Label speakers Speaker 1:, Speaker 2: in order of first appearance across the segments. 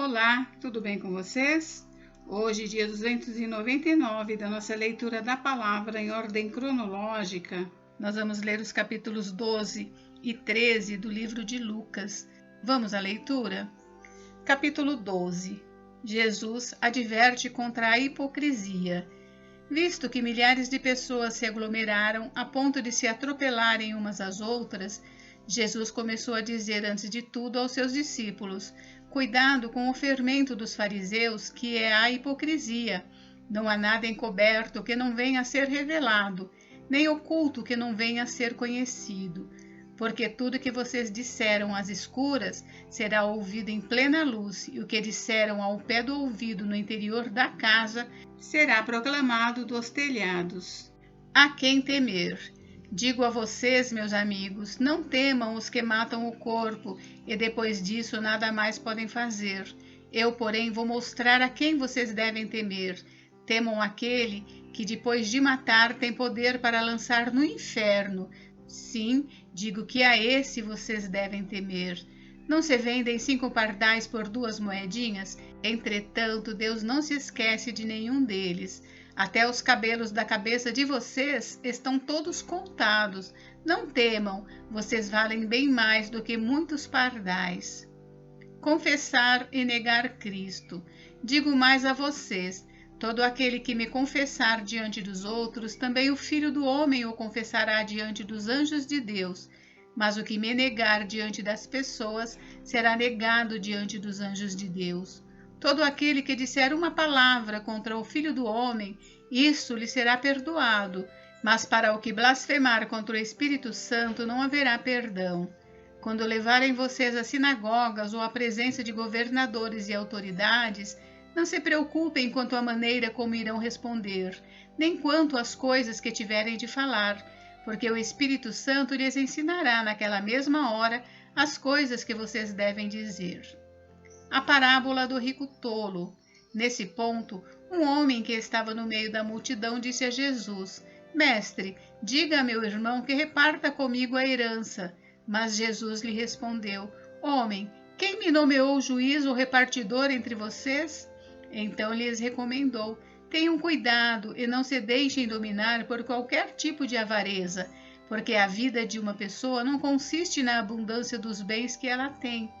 Speaker 1: Olá, tudo bem com vocês? Hoje, dia 299 da nossa leitura da palavra em ordem cronológica, nós vamos ler os capítulos 12 e 13 do livro de Lucas. Vamos à leitura? Capítulo 12. Jesus adverte contra a hipocrisia. Visto que milhares de pessoas se aglomeraram a ponto de se atropelarem umas às outras, Jesus começou a dizer antes de tudo aos seus discípulos: cuidado com o fermento dos fariseus, que é a hipocrisia. Não há nada encoberto que não venha a ser revelado, nem oculto que não venha a ser conhecido. Porque tudo que vocês disseram às escuras será ouvido em plena luz, e o que disseram ao pé do ouvido no interior da casa será proclamado dos telhados. A quem temer? Digo a vocês, meus amigos, não temam os que matam o corpo e depois disso nada mais podem fazer. Eu, porém, vou mostrar a quem vocês devem temer. Temam aquele que depois de matar tem poder para lançar no inferno. Sim, digo que a esse vocês devem temer. Não se vendem 5 pardais por 2 moedinhas? Entretanto, Deus não se esquece de nenhum deles. Até os cabelos da cabeça de vocês estão todos contados. Não temam, vocês valem bem mais do que muitos pardais. Confessar e negar Cristo. Digo mais a vocês: todo aquele que me confessar diante dos outros, também o Filho do Homem o confessará diante dos anjos de Deus. Mas o que me negar diante das pessoas será negado diante dos anjos de Deus. Todo aquele que disser uma palavra contra o Filho do Homem, isso lhe será perdoado, mas para o que blasfemar contra o Espírito Santo não haverá perdão. Quando levarem vocês às sinagogas ou à presença de governadores e autoridades, não se preocupem quanto à maneira como irão responder, nem quanto às coisas que tiverem de falar, porque o Espírito Santo lhes ensinará naquela mesma hora as coisas que vocês devem dizer. A parábola do rico tolo. Nesse ponto, um homem que estava no meio da multidão disse a Jesus: Mestre, diga a meu irmão que reparta comigo a herança. Mas Jesus lhe respondeu: Homem, quem me nomeou juiz ou repartidor entre vocês? Então lhes recomendou: tenham cuidado e não se deixem dominar por qualquer tipo de avareza, porque a vida de uma pessoa não consiste na abundância dos bens que ela tem.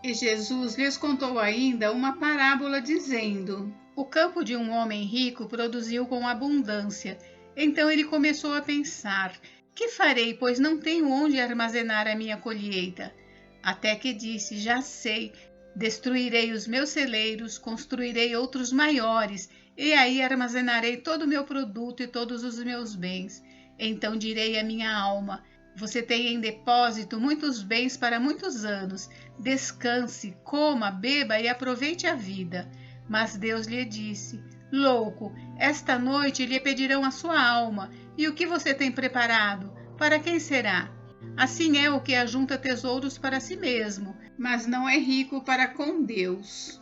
Speaker 1: E Jesus lhes contou ainda uma parábola dizendo: o campo de um homem rico produziu com abundância. Então ele começou a pensar: que farei, pois não tenho onde armazenar a minha colheita? Até que disse: já sei, destruirei os meus celeiros, construirei outros maiores, e aí armazenarei todo o meu produto e todos os meus bens. Então direi à minha alma: você tem em depósito muitos bens para muitos anos. Descanse, coma, beba e aproveite a vida. Mas Deus lhe disse: louco, esta noite lhe pedirão a sua alma, e o que você tem preparado? Para quem será? Assim é o que ajunta tesouros para si mesmo, mas não é rico para com Deus.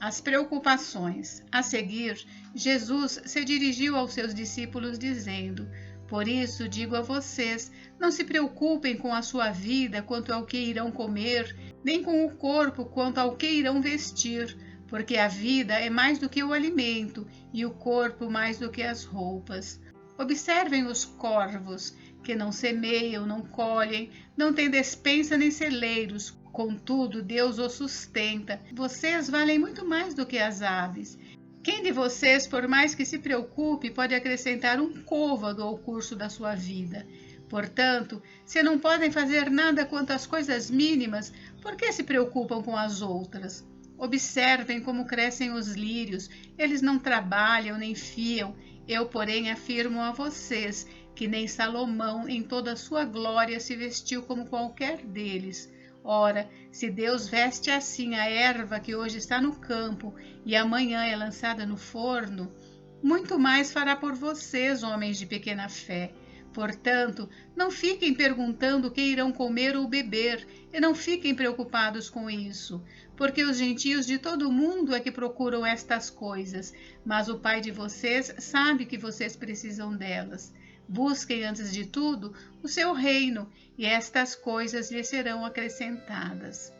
Speaker 1: As preocupações. A seguir, Jesus se dirigiu aos seus discípulos dizendo: por isso digo a vocês, não se preocupem com a sua vida quanto ao que irão comer, nem com o corpo quanto ao que irão vestir, porque a vida é mais do que o alimento, e o corpo mais do que as roupas. Observem os corvos, que não semeiam, não colhem, não têm despensa nem celeiros, contudo Deus os sustenta. Vocês valem muito mais do que as aves. Quem de vocês, por mais que se preocupe, pode acrescentar um côvado ao curso da sua vida? Portanto, se não podem fazer nada quanto às coisas mínimas, por que se preocupam com as outras? Observem como crescem os lírios, eles não trabalham nem fiam. Eu, porém, afirmo a vocês que nem Salomão, em toda a sua glória, se vestiu como qualquer deles. Ora, se Deus veste assim a erva que hoje está no campo e amanhã é lançada no forno, muito mais fará por vocês, homens de pequena fé. Portanto, não fiquem perguntando o que irão comer ou beber, e não fiquem preocupados com isso, porque os gentios de todo o mundo é que procuram estas coisas, mas o Pai de vocês sabe que vocês precisam delas. Busquem, antes de tudo, o seu reino, e estas coisas lhes serão acrescentadas.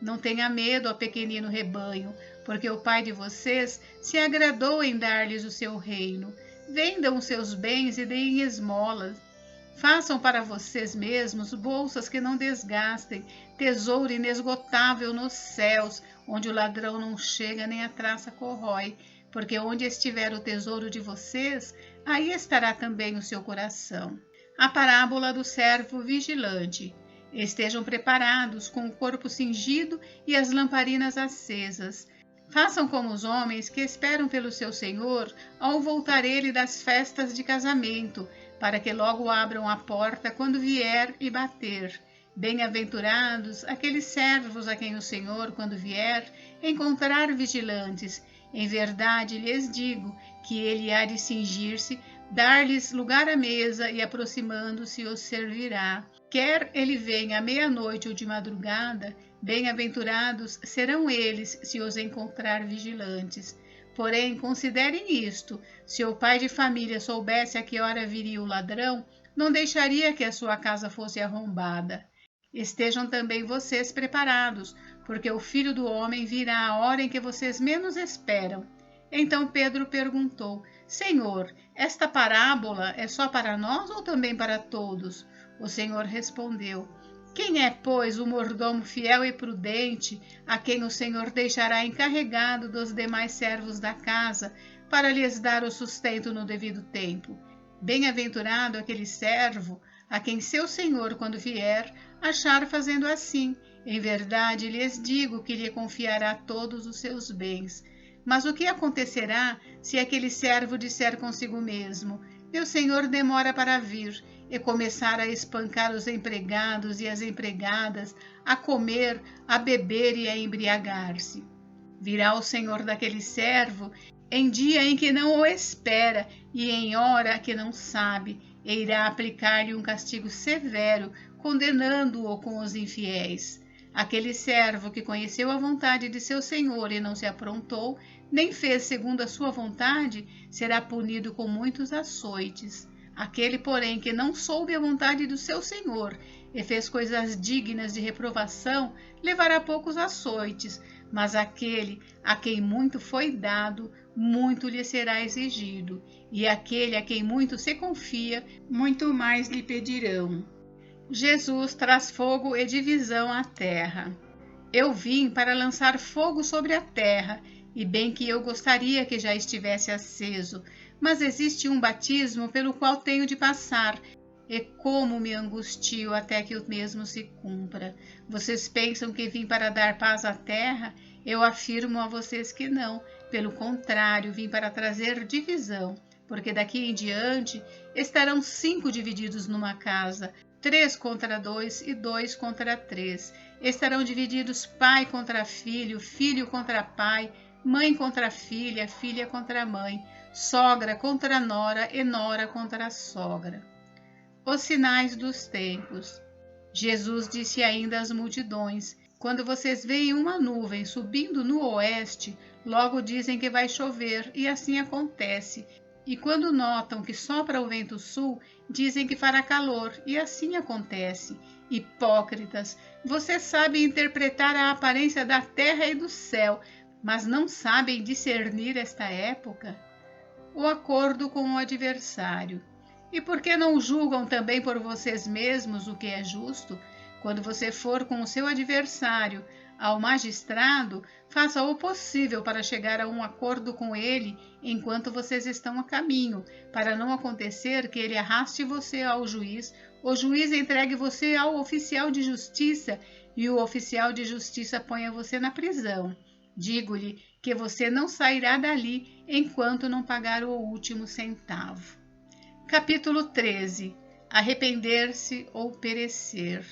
Speaker 1: Não tenha medo, ó pequenino rebanho, porque o Pai de vocês se agradou em dar-lhes o seu reino. Vendam os seus bens e deem esmolas. Façam para vocês mesmos bolsas que não desgastem, tesouro inesgotável nos céus, onde o ladrão não chega nem a traça corrói, porque onde estiver o tesouro de vocês, aí estará também o seu coração. A parábola do servo vigilante. Estejam preparados, com o corpo cingido e as lamparinas acesas. Façam como os homens que esperam pelo seu Senhor ao voltar ele das festas de casamento, para que logo abram a porta quando vier e bater. Bem-aventurados aqueles servos a quem o Senhor, quando vier, encontrar vigilantes. Em verdade lhes digo que ele há de cingir-se, dar-lhes lugar à mesa e, aproximando-se, os servirá. Quer ele venha à meia-noite ou de madrugada, bem-aventurados serão eles se os encontrar vigilantes. Porém, considerem isto: se o pai de família soubesse a que hora viria o ladrão, não deixaria que a sua casa fosse arrombada. Estejam também vocês preparados, porque o Filho do Homem virá à hora em que vocês menos esperam. Então Pedro perguntou: Senhor, esta parábola é só para nós ou também para todos? O Senhor respondeu: Quem é, pois, o mordomo fiel e prudente, a quem o Senhor deixará encarregado dos demais servos da casa, para lhes dar o sustento no devido tempo? Bem-aventurado aquele servo, a quem seu Senhor, quando vier, achar fazendo assim. Em verdade lhes digo que lhe confiará todos os seus bens. Mas o que acontecerá se aquele servo disser consigo mesmo: Meu senhor demora para vir, e começar a espancar os empregados e as empregadas, a comer, a beber e a embriagar-se? Virá o senhor daquele servo em dia em que não o espera e em hora que não sabe, e irá aplicar-lhe um castigo severo, condenando-o com os infiéis. Aquele servo que conheceu a vontade de seu senhor e não se aprontou, nem fez segundo a sua vontade, será punido com muitos açoites. Aquele, porém, que não soube a vontade do seu senhor e fez coisas dignas de reprovação, levará poucos açoites, mas aquele a quem muito foi dado, muito lhe será exigido, e aquele a quem muito se confia, muito mais lhe pedirão. Jesus traz fogo e divisão à terra. Eu vim para lançar fogo sobre a terra, e bem que eu gostaria que já estivesse aceso, mas existe um batismo pelo qual tenho de passar, e como me angustio até que o mesmo se cumpra. Vocês pensam que vim para dar paz à terra? Eu afirmo a vocês que não, pelo contrário, vim para trazer divisão, porque daqui em diante estarão 5 divididos numa casa, 3 contra 2 e 2 contra 3. Estarão divididos pai contra filho, filho contra pai, mãe contra filha, filha contra mãe, sogra contra nora e nora contra sogra. Os sinais dos tempos. Jesus disse ainda às multidões: Quando vocês veem uma nuvem subindo no oeste, logo dizem que vai chover, e assim acontece. E quando notam que sopra o vento sul, dizem que fará calor, e assim acontece. Hipócritas, vocês sabem interpretar a aparência da terra e do céu, mas não sabem discernir esta época? O acordo com o adversário. E por que não julgam também por vocês mesmos o que é justo? Quando você for com o seu adversário ao magistrado, faça o possível para chegar a um acordo com ele enquanto vocês estão a caminho, para não acontecer que ele arraste você ao juiz, o juiz entregue você ao oficial de justiça e o oficial de justiça ponha você na prisão. Digo-lhe que você não sairá dali enquanto não pagar o último centavo. Capítulo 13. Arrepender-se ou perecer.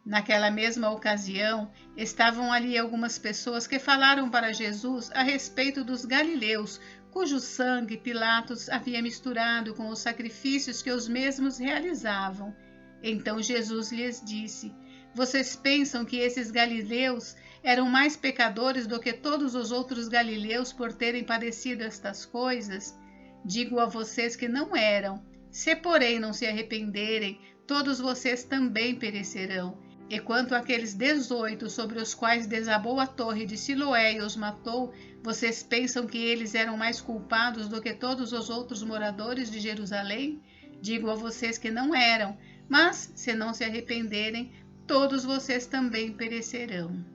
Speaker 1: Naquela mesma ocasião, estavam ali algumas pessoas que falaram para Jesus a respeito dos galileus, cujo sangue Pilatos havia misturado com os sacrifícios que os mesmos realizavam. Então Jesus lhes disse: Vocês pensam que esses galileus eram mais pecadores do que todos os outros galileus por terem padecido estas coisas? Digo a vocês que não eram. Se, porém, não se arrependerem, todos vocês também perecerão. E quanto àqueles 18 sobre os quais desabou a torre de Siloé e os matou, vocês pensam que eles eram mais culpados do que todos os outros moradores de Jerusalém? Digo a vocês que não eram, mas, se não se arrependerem, todos vocês também perecerão.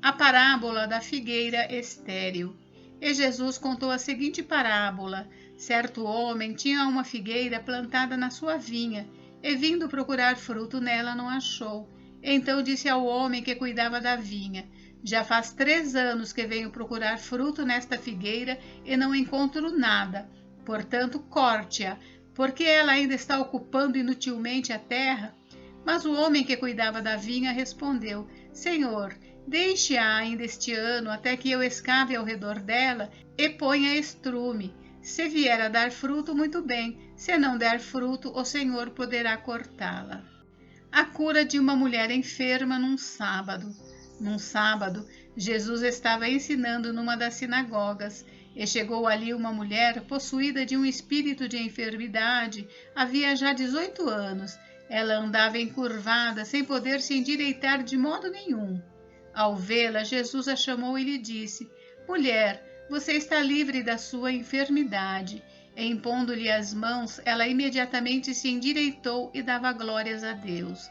Speaker 1: A parábola da figueira estéril. E Jesus contou a seguinte parábola. Certo homem tinha uma figueira plantada na sua vinha, e vindo procurar fruto nela não achou. Então disse ao homem que cuidava da vinha: já faz 3 anos que venho procurar fruto nesta figueira e não encontro nada. Portanto, corte-a, porque ela ainda está ocupando inutilmente a terra. Mas o homem que cuidava da vinha respondeu: Senhor, deixe-a ainda este ano, até que eu escave ao redor dela e ponha estrume. Se vier a dar fruto, muito bem. Se não der fruto, o Senhor poderá cortá-la. A cura de uma mulher enferma num sábado. Num sábado, Jesus estava ensinando numa das sinagogas, e chegou ali uma mulher possuída de um espírito de enfermidade, havia já 18 anos. Ela andava encurvada, sem poder se endireitar de modo nenhum. Ao vê-la, Jesus a chamou e lhe disse: Mulher, você está livre da sua enfermidade. E impondo-lhe as mãos, ela imediatamente se endireitou e dava glórias a Deus.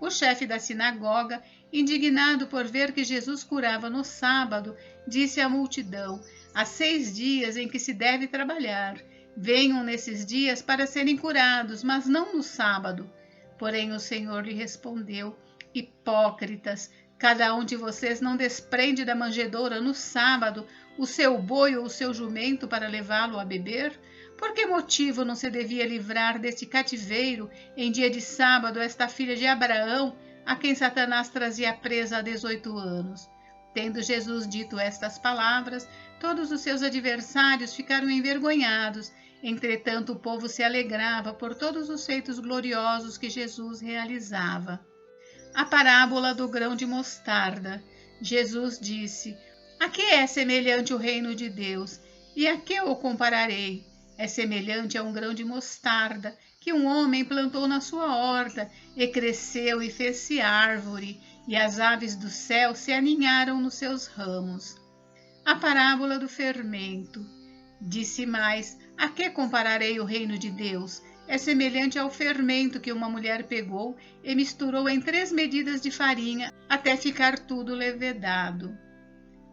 Speaker 1: O chefe da sinagoga, indignado por ver que Jesus curava no sábado, disse à multidão: há 6 dias em que se deve trabalhar. Venham nesses dias para serem curados, mas não no sábado. Porém o Senhor lhe respondeu: Hipócritas, cada um de vocês não desprende da manjedoura no sábado o seu boi ou o seu jumento para levá-lo a beber? Por que motivo não se devia livrar deste cativeiro em dia de sábado esta filha de Abraão, a quem Satanás trazia presa há 18 anos? Tendo Jesus dito estas palavras, todos os seus adversários ficaram envergonhados. Entretanto, o povo se alegrava por todos os feitos gloriosos que Jesus realizava. A parábola do grão de mostarda. Jesus disse: a que é semelhante o reino de Deus? E a que o compararei? É semelhante a um grão de mostarda que um homem plantou na sua horta, e cresceu e fez-se árvore, e as aves do céu se aninharam nos seus ramos. A parábola do fermento. Disse mais: a que compararei o reino de Deus? É semelhante ao fermento que uma mulher pegou e misturou em 3 medidas de farinha, até ficar tudo levedado.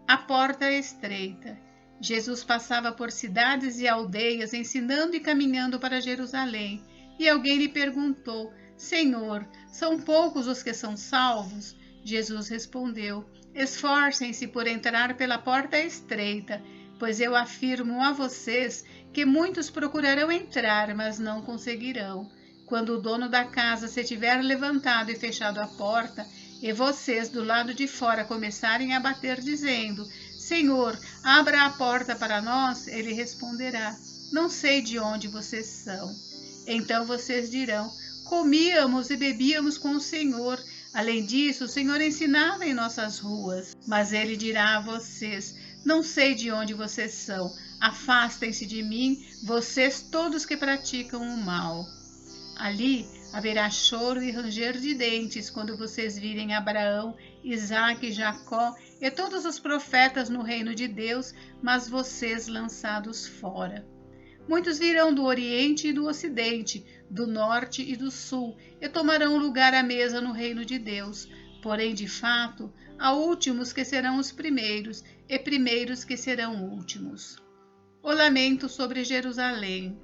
Speaker 1: A porta estreita. Jesus passava por cidades e aldeias, ensinando e caminhando para Jerusalém. E alguém lhe perguntou: Senhor, são poucos os que são salvos? Jesus respondeu: esforcem-se por entrar pela porta estreita, pois eu afirmo a vocês que muitos procurarão entrar, mas não conseguirão. Quando o dono da casa se tiver levantado e fechado a porta, e vocês do lado de fora começarem a bater, dizendo: Senhor, abra a porta para nós, ele responderá: não sei de onde vocês são. Então vocês dirão: comíamos e bebíamos com o Senhor. Além disso, o Senhor ensinava em nossas ruas. Mas ele dirá a vocês: não sei de onde vocês são. Afastem-se de mim, vocês todos que praticam o mal. Ali haverá choro e ranger de dentes quando vocês virem Abraão, Isaque e Jacó e todos os profetas no reino de Deus, mas vocês lançados fora. Muitos virão do Oriente e do Ocidente, do Norte e do Sul, e tomarão lugar à mesa no reino de Deus. Porém, de fato, há últimos que serão os primeiros, e primeiros que serão últimos. O lamento sobre Jerusalém.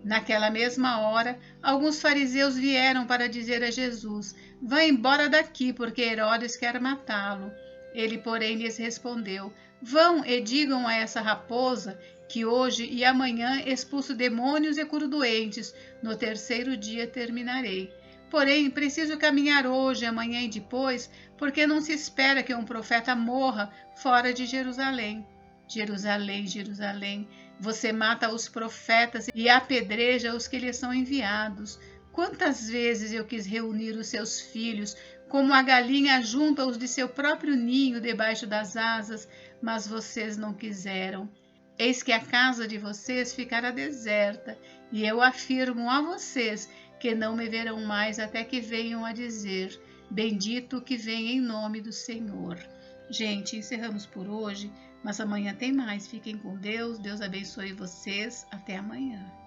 Speaker 1: Naquela mesma hora, alguns fariseus vieram para dizer a Jesus: vá embora daqui, porque Herodes quer matá-lo. Ele, porém, lhes respondeu: vão e digam a essa raposa que hoje e amanhã expulso demônios e curo doentes, no 3º dia terminarei. Porém, preciso caminhar hoje, amanhã e depois, porque não se espera que um profeta morra fora de Jerusalém. Jerusalém, Jerusalém, você mata os profetas e apedreja os que lhes são enviados. Quantas vezes eu quis reunir os seus filhos, como a galinha junta os de seu próprio ninho debaixo das asas, mas vocês não quiseram. Eis que a casa de vocês ficará deserta, e eu afirmo a vocês que não me verão mais até que venham a dizer: Bendito que vem em nome do Senhor. Gente, encerramos por hoje, mas amanhã tem mais. Fiquem com Deus. Deus abençoe vocês. Até amanhã.